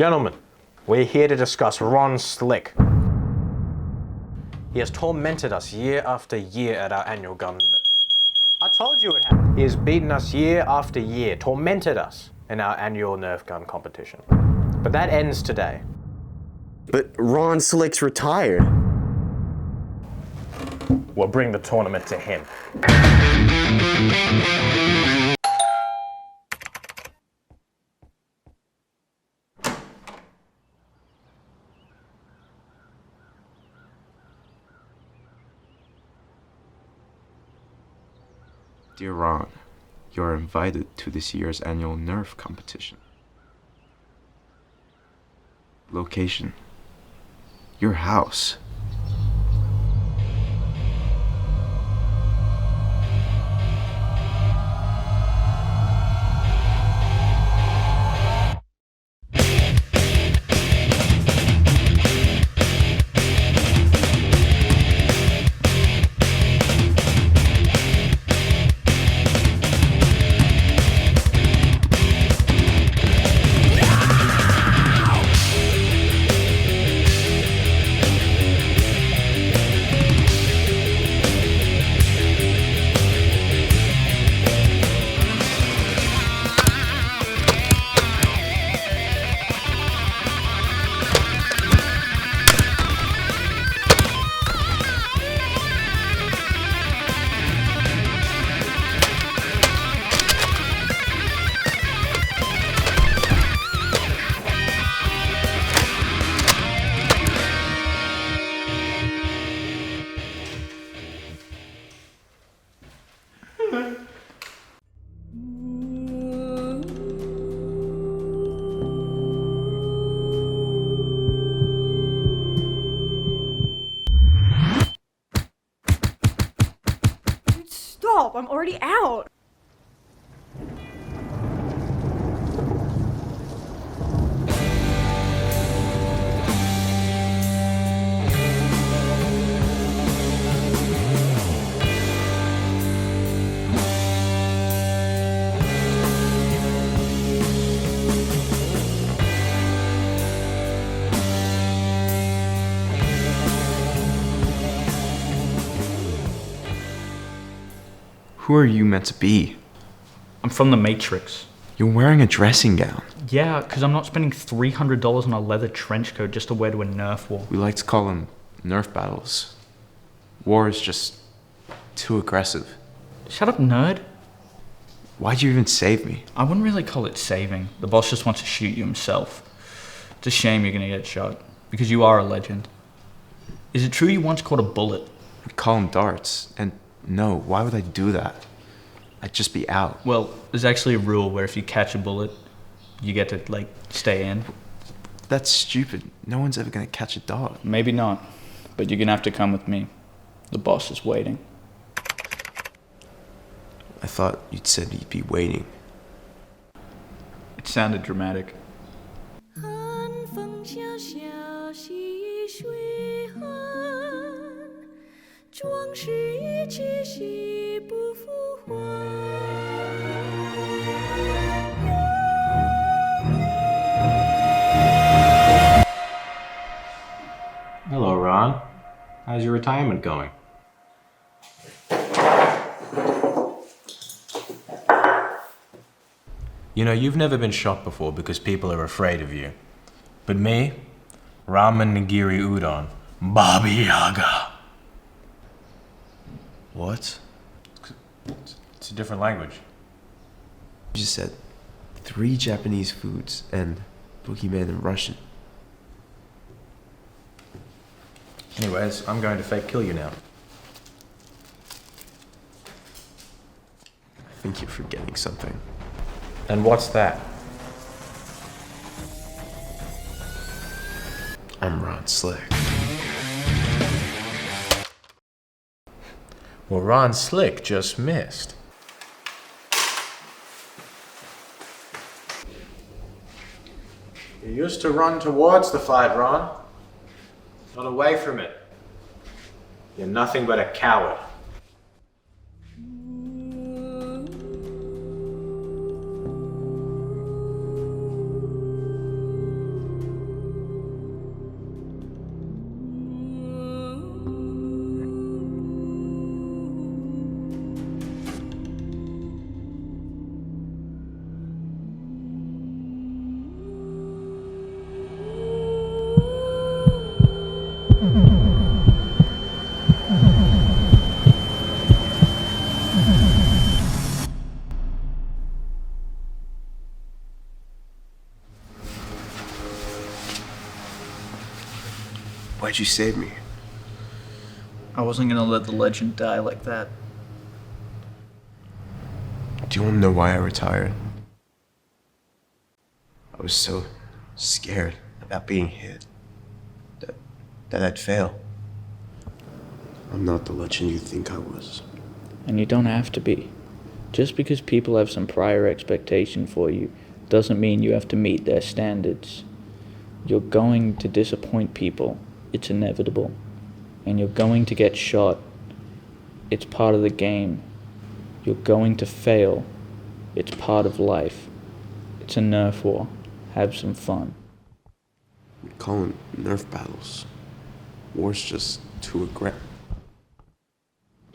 Gentlemen, we're here to discuss Ron Slick. He has tormented us year after year at our annual gun. I told you it happened. He has beaten us year after year, tormented us in our annual Nerf gun competition. But that ends today. But Ron Slick's retired. We'll bring the tournament to him. Dear Ron, you are invited to this year's annual Nerf competition. Location: your house. Stop! I'm already out! Who are you meant to be? I'm from the Matrix. You're wearing a dressing gown. Yeah, because I'm not spending $300 on a leather trench coat just to wear to a Nerf war. We like to call them Nerf battles. War is just too aggressive. Shut up, nerd. Why'd you even save me? I wouldn't really call it saving. The boss just wants to shoot you himself. It's a shame you're gonna get shot, because you are a legend. Is it true you once caught a bullet? We call them darts, and no, why would I do that? I'd just be out. Well, there's actually a rule where if you catch a bullet, you get to, stay in. That's stupid. No one's ever gonna catch a dart. Maybe not, but you're gonna have to come with me. The boss is waiting. I thought you'd said you'd be waiting. It sounded dramatic. 寒风萧萧细水寒，壮士一去兮不复还。 Hello, Ron. How's your retirement going? You know, you've never been shot before because people are afraid of you. But me, ramen nigiri udon, Baba Yaga. What? It's a different language. You just said 3 Japanese foods and boogeyman in Russian. Anyways, I'm going to fake kill you now. I think you're forgetting something. And what's that? I'm Ron Slick. Well, Ron Slick just missed. You used to run towards the fight, Ron. Not away from it. You're nothing but a coward. Why'd you save me? I wasn't gonna let the legend die like that. Do you want to know why I retired? I was so scared about being hit that I'd fail. I'm not the legend you think I was. And you don't have to be. Just because people have some prior expectation for you doesn't mean you have to meet their standards. You're going to disappoint people. It's inevitable. And you're going to get shot. It's part of the game. You're going to fail. It's part of life. It's a nerf war. Have some fun. We call them nerf battles. War's just too aggressive.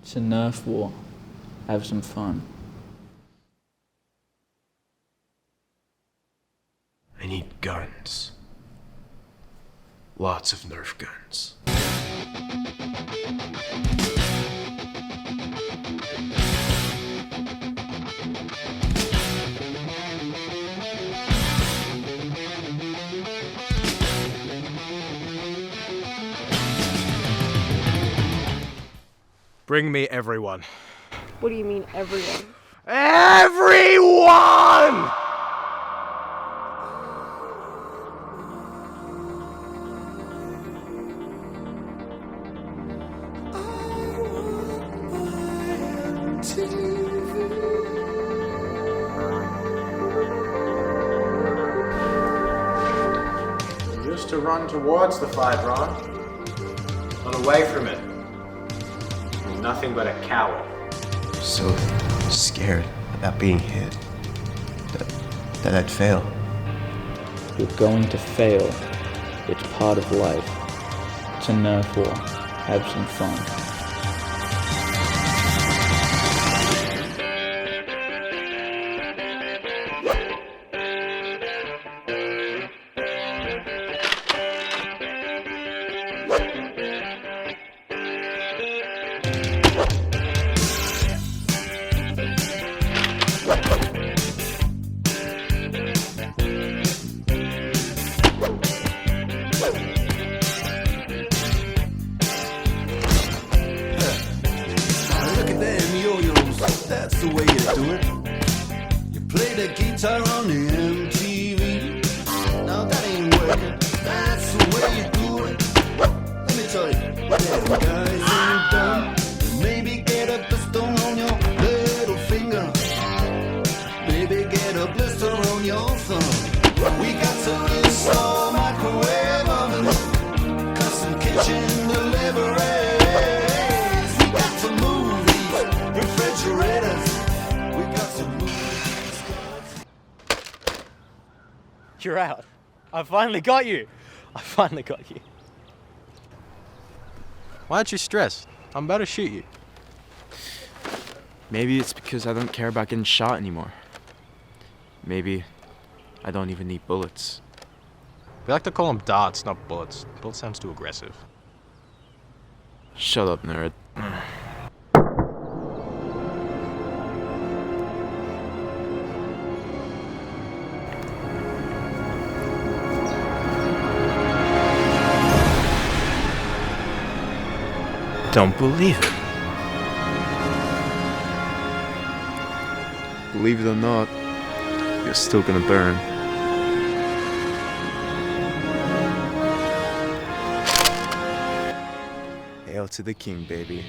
It's a nerf war. Have some fun. I need guns. Lots of nerf guns. Bring me everyone. What do you mean, everyone? Everyone! You used to run towards the fight, Ron. Not away from it. You're nothing but a coward. So scared about being hit that I'd fail. You're going to fail. It's part of life. It's a nerf war. Have some fun. Look at them yo-yos, that's the way you do it. You play the guitar on the MTV. Now that ain't working, that's the way you do it. Let me tell you, them guys ain't dumb. Maybe get a pistol on your little finger. Maybe get a blister on your thumb. We got to install microwave oven, custom kitchen delivery. You're out. I finally got you. I finally got you. Why aren't you stressed? I'm about to shoot you. Maybe it's because I don't care about getting shot anymore. Maybe I don't even need bullets. We like to call them darts, not bullets. Bullet sounds too aggressive. Shut up, nerd. Don't believe it. Believe it or not, you're still gonna burn. Hail to the king, baby.